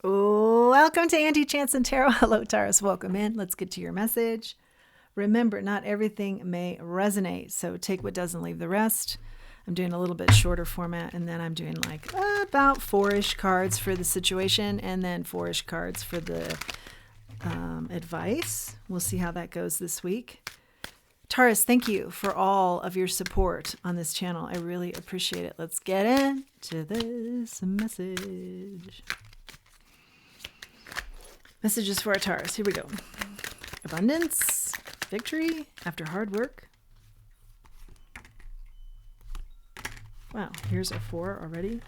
Welcome to Angie Chanson Tarot. Hello, Taurus. Welcome in. Let's get to your message. Remember, not everything may resonate, so take what doesn't, leave the rest. I'm doing a little bit shorter format, and then I'm doing like about 4-ish cards for the situation, and then 4-ish cards for the advice. We'll see how that goes this week. Taurus, thank you for all of your support on this channel. I really appreciate it. Let's get into this message. Messages for our Taurus. Here we go. Abundance, victory after hard work. Wow, here's a 4 already.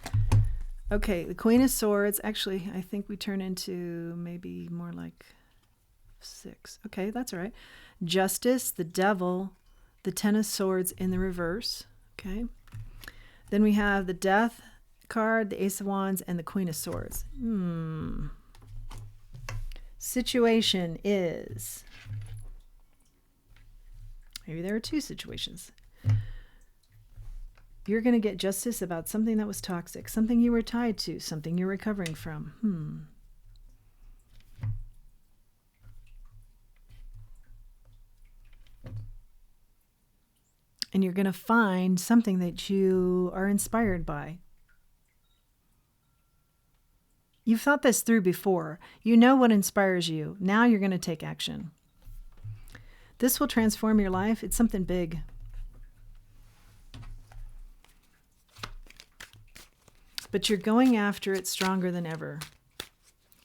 Okay, the Queen of Swords. Actually, I think we turn into maybe more like 6. Okay, that's all right. Justice, the Devil, the Ten of Swords in the reverse. Okay. Then we have the Death card, the Ace of Wands, and the Queen of Swords. Situation is, maybe there are 2 situations. You're going to get justice about something that was toxic, something you were tied to, something you're recovering from. And you're going to find something that you are inspired by. You've thought this through before. You know what inspires you. Now you're going to take action. This will transform your life. It's something big. But you're going after it stronger than ever.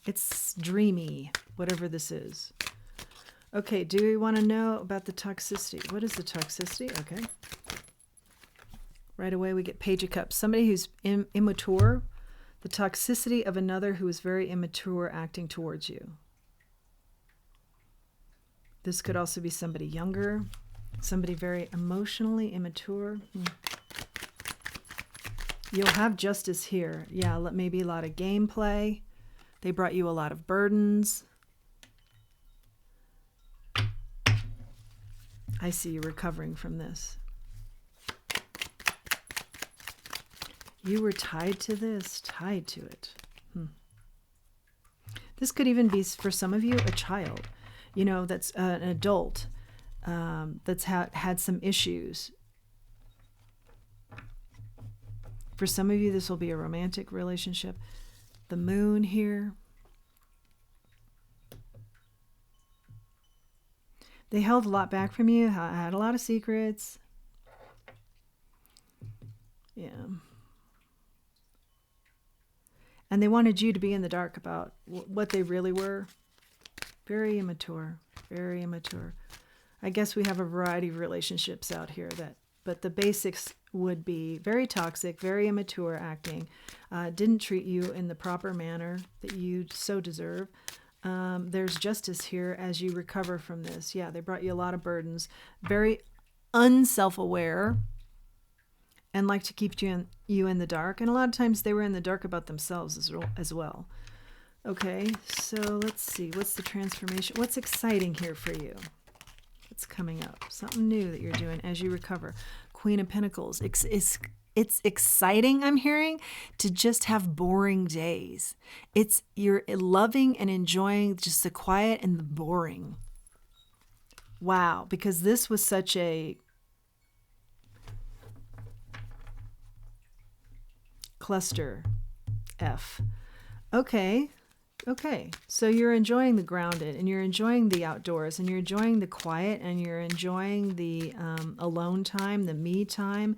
It's dreamy, whatever this is. Okay, do we want to know about the toxicity? What is the toxicity? Okay. Right away we get Page of Cups. Somebody who's immature. The toxicity of another who is very immature acting towards you. This could also be somebody younger, somebody very emotionally immature. You'll have justice here. Yeah, maybe a lot of gameplay. They brought you a lot of burdens. I see you recovering from this. You were tied to this, tied to it. This could even be, for some of you, a child, that's an adult that's had some issues. For some of you, this will be a romantic relationship. The moon here. They held a lot back from you, had a lot of secrets. Yeah. And they wanted you to be in the dark about what they really were. Very immature, very immature. I guess we have a variety of relationships out here but the basics would be very toxic, very immature acting, didn't treat you in the proper manner that you so deserve. There's justice here as you recover from this. Yeah, they brought you a lot of burdens, very unself-aware, and like to keep you in the dark. And a lot of times they were in the dark about themselves as well. Okay, so let's see. What's the transformation? What's exciting here for you? What's coming up? Something new that you're doing as you recover. Queen of Pentacles. It's exciting, I'm hearing, to just have boring days. You're loving and enjoying just the quiet and the boring. Wow, because this was such a cluster F. Okay, so you're enjoying the grounded, and you're enjoying the outdoors, and you're enjoying the quiet, and you're enjoying the alone time, the me time.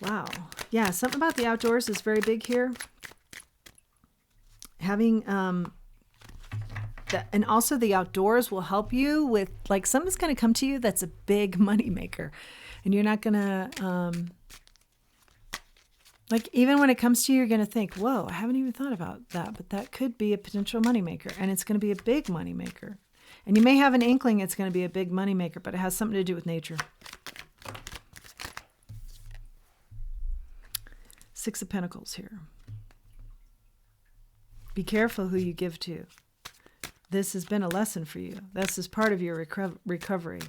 Wow. Yeah, something about the outdoors is very big here. Having and also the outdoors will help you with, like, something's going to come to you that's a big money maker, and you're not going to like, even when it comes to you, you're going to think, whoa, I haven't even thought about that, but that could be a potential moneymaker, and it's going to be a big moneymaker. And you may have an inkling it's going to be a big moneymaker, but it has something to do with nature. 6 of Pentacles here. Be careful who you give to. This has been a lesson for you. This is part of your recovery.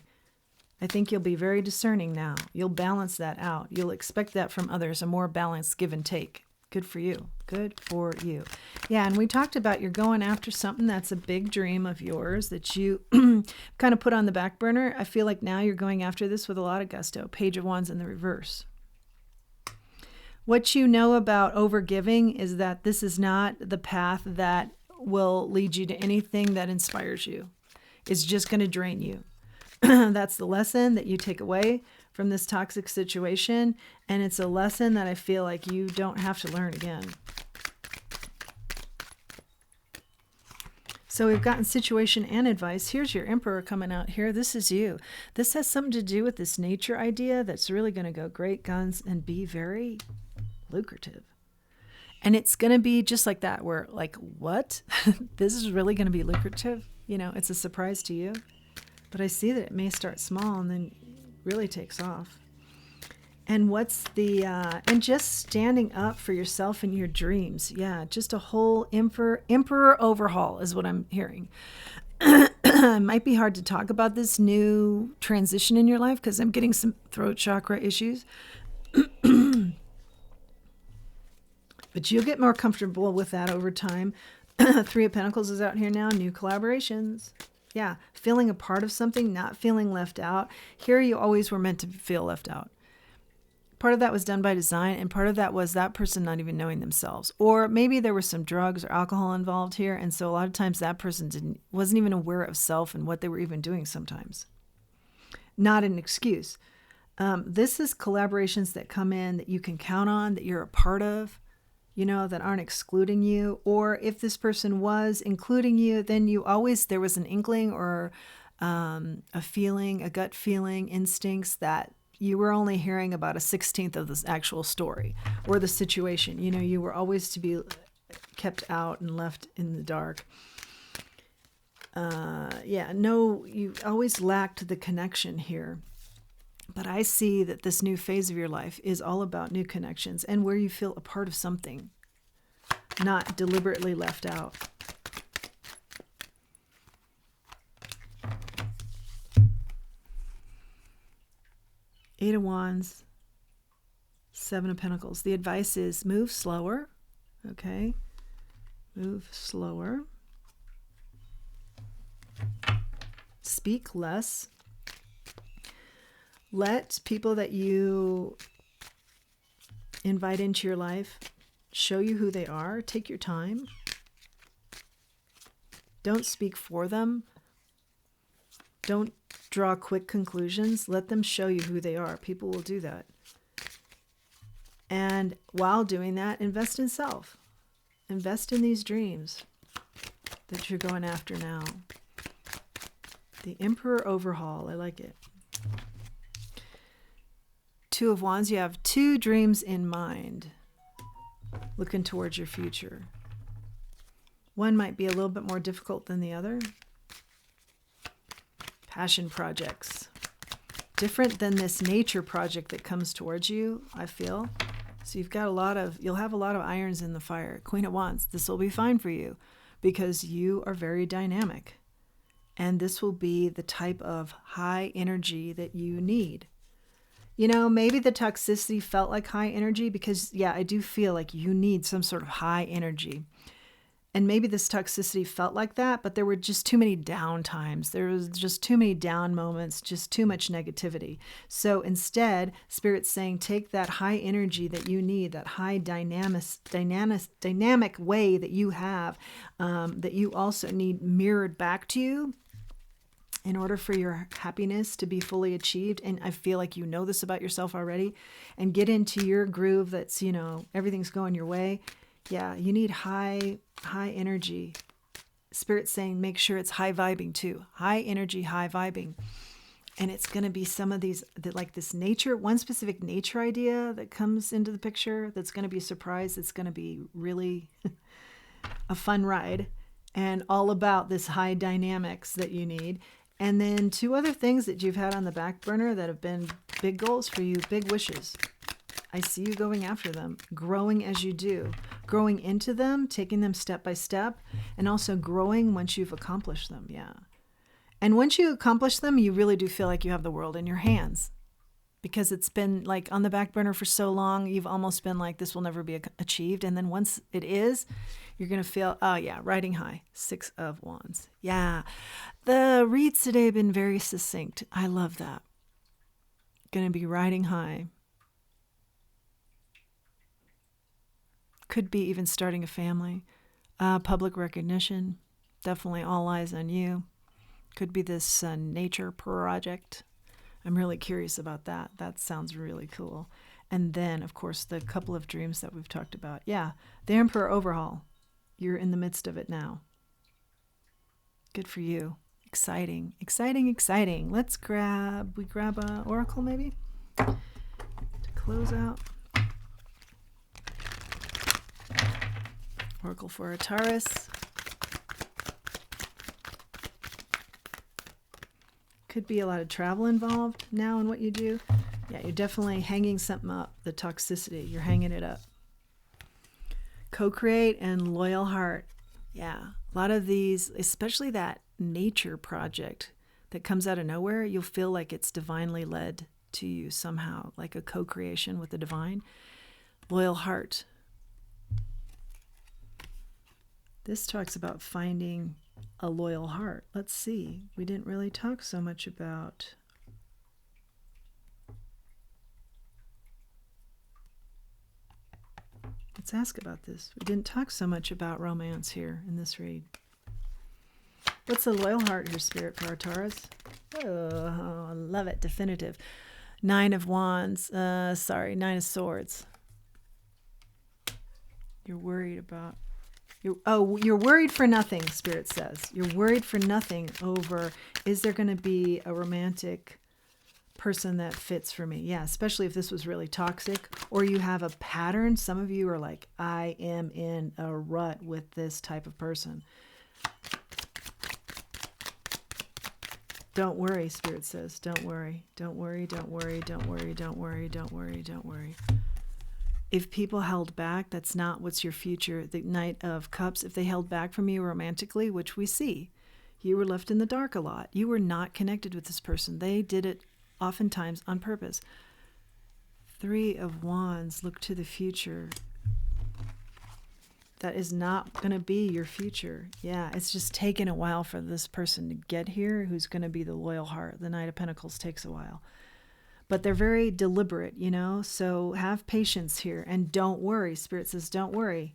I think you'll be very discerning now. You'll balance that out. You'll expect that from others, a more balanced give and take. Good for you. Good for you. Yeah, and we talked about you're going after something that's a big dream of yours that you kind of put on the back burner. I feel like now you're going after this with a lot of gusto. Page of Wands in the reverse. What you know about overgiving is that this is not the path that will lead you to anything that inspires you. It's just going to drain you. That's the lesson that you take away from this toxic situation. And it's a lesson that I feel like you don't have to learn again. So we've gotten situation and advice. Here's your Emperor coming out here. This is you. This has something to do with this nature idea that's really going to go great guns and be very lucrative. And it's going to be just like that, where like, what? This is really going to be lucrative? You know, it's a surprise to you. But I see that it may start small and then really takes off. And what's the, and just standing up for yourself and your dreams. Yeah, just a whole emperor overhaul is what I'm hearing. It might be hard to talk about this new transition in your life because I'm getting some throat chakra issues. But you'll get more comfortable with that over time. Three of Pentacles is out here now. New collaborations. Yeah, feeling a part of something, not feeling left out. Here you always were meant to feel left out. Part of that was done by design, and part of that was that person not even knowing themselves. Or maybe there was some drugs or alcohol involved here, and so a lot of times that person wasn't even aware of self and what they were even doing sometimes. Not an excuse. This is collaborations that come in that you can count on, that you're a part of, you know, that aren't excluding you. Or if this person was including you, then there was an inkling or a feeling, a gut feeling, instincts that you were only hearing about a 16th of this actual story or the situation. You know, you were always to be kept out and left in the dark. You always lacked the connection here. But I see that this new phase of your life is all about new connections and where you feel a part of something, not deliberately left out. Eight of Wands, Seven of Pentacles. The advice is move slower, okay? Move slower. Speak less. Let people that you invite into your life show you who they are. Take your time. Don't speak for them. Don't draw quick conclusions. Let them show you who they are. People will do that. And while doing that, invest in self. Invest in these dreams that you're going after now. The Emperor Overhaul. I like it. Two of Wands. You have two dreams in mind, looking towards your future. One might be a little bit more difficult than the other. Passion projects. Different than this nature project that comes towards you, I feel. So you'll have a lot of irons in the fire. Queen of Wands. This will be fine for you because you are very dynamic. And this will be the type of high energy that you need. You know, maybe the toxicity felt like high energy because, yeah, I do feel like you need some sort of high energy. And maybe this toxicity felt like that, but there were just too many down times. There was just too many down moments, just too much negativity. So instead, Spirit's saying, take that high energy that you need, that high dynamic way that you have, that you also need mirrored back to you in order for your happiness to be fully achieved. And I feel like you know this about yourself already, and get into your groove that's, you know, everything's going your way. Yeah, you need high energy. Spirit's saying make sure it's high vibing too. High energy, high vibing. And it's going to be some of these, like this nature, one specific nature idea that comes into the picture that's going to be a surprise. It's going to be really a fun ride and all about this high dynamics that you need. And then two other things that you've had on the back burner that have been big goals for you, big wishes. I see you going after them, growing as you do, growing into them, taking them step by step, and also growing once you've accomplished them. Yeah. And once you accomplish them, you really do feel like you have the world in your hands because it's been like on the back burner for so long. You've almost been like, this will never be achieved. And then once it is, you're going to feel, oh yeah, riding high. 6 of Wands. Yeah. The reads today have been very succinct. I love that. Going to be riding high. Could be even starting a family. Public recognition. Definitely all eyes on you. Could be this nature project. I'm really curious about that. That sounds really cool. And then, of course, the couple of dreams that we've talked about. Yeah, the Emperor Overhaul. You're in the midst of it now. Good for you. Exciting, exciting, exciting. We grab a Oracle maybe to close out. Oracle for a Taurus. Could be a lot of travel involved now in what you do. Yeah, you're definitely hanging something up, the toxicity. You're hanging it up. Co-create and loyal heart. Yeah, a lot of these, especially that nature project that comes out of nowhere, you'll feel like it's divinely led to you somehow, like a co-creation with the divine. Loyal heart. This talks about finding a loyal heart. Let's see. We didn't really talk so much about let's ask about this. We didn't talk so much about romance here in this read. What's a loyal heart here, Spirit, for our Taurus? Oh, I love it. Definitive. 9 of Wands. 9 of Swords. You're worried about you're worried for nothing, Spirit says. You're worried for nothing over, is there going to be a romantic person that fits for me? Yeah, especially if this was really toxic, or you have a pattern. Some of you are like, I am in a rut with this type of person. Don't worry, Spirit says. Don't worry. Don't worry, don't worry, don't worry, don't worry, don't worry, don't worry. If people held back, that's not what's your future. The Knight of Cups, if they held back from you romantically, which we see, you were left in the dark a lot. You were not connected with this person. They did it oftentimes on purpose. 3 of Wands, look to the future. That is not going to be your future. Yeah, it's just taken a while for this person to get here who's going to be the loyal heart. The Knight of Pentacles takes a while. But they're very deliberate, you know, so have patience here. And don't worry. Spirit says, don't worry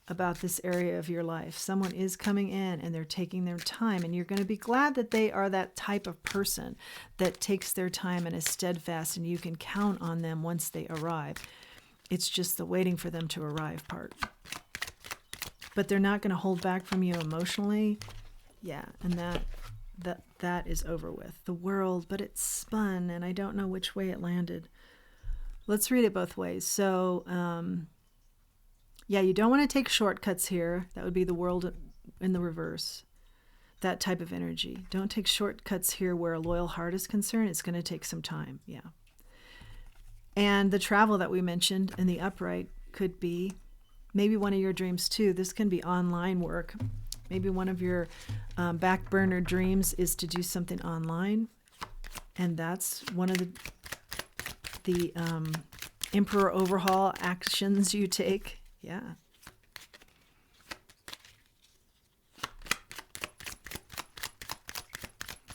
about this area of your life. Someone is coming in and they're taking their time. And you're going to be glad that they are that type of person that takes their time and is steadfast, and you can count on them once they arrive. It's just the waiting for them to arrive part. But they're not going to hold back from you emotionally. Yeah, and that is over with. The World, but it spun, and I don't know which way it landed. Let's read it both ways. So, yeah, you don't want to take shortcuts here. That would be the World in the reverse. That type of energy. Don't take shortcuts here where a loyal heart is concerned. It's going to take some time. Yeah. And the travel that we mentioned in the upright could be maybe one of your dreams too. This can be online work. Maybe one of your back burner dreams is to do something online. And that's one of the Emperor Overhaul actions you take. Yeah.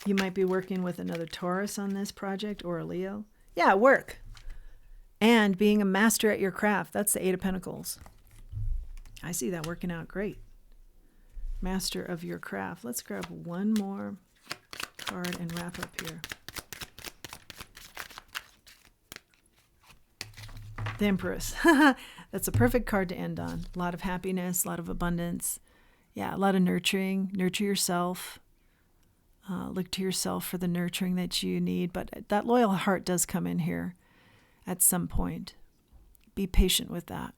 You might be working with another Taurus on this project, or a Leo. Yeah, work. And being a master at your craft. That's the 8 of Pentacles. I see that working out great. Master of your craft. Let's grab one more card and wrap up here. The Empress. That's a perfect card to end on. A lot of happiness, a lot of abundance. Yeah, a lot of nurturing. Nurture yourself. Look to yourself for the nurturing that you need. But that loyal heart does come in here at some point. Be patient with that.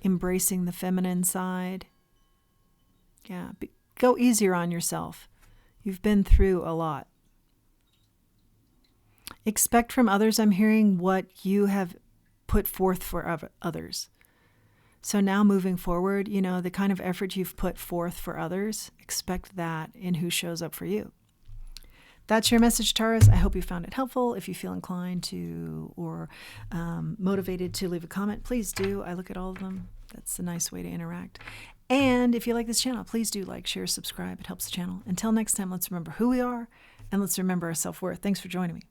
Embracing the feminine side. Yeah, go easier on yourself. You've been through a lot. Expect from others, I'm hearing, what you have put forth for others. So now moving forward, you know, the kind of effort you've put forth for others, expect that in who shows up for you. That's your message, Taurus. I hope you found it helpful. If you feel inclined to or motivated to leave a comment, please do. I look at all of them. That's a nice way to interact. And if you like this channel, please do like, share, subscribe. It helps the channel. Until next time, let's remember who we are and let's remember our self-worth. Thanks for joining me.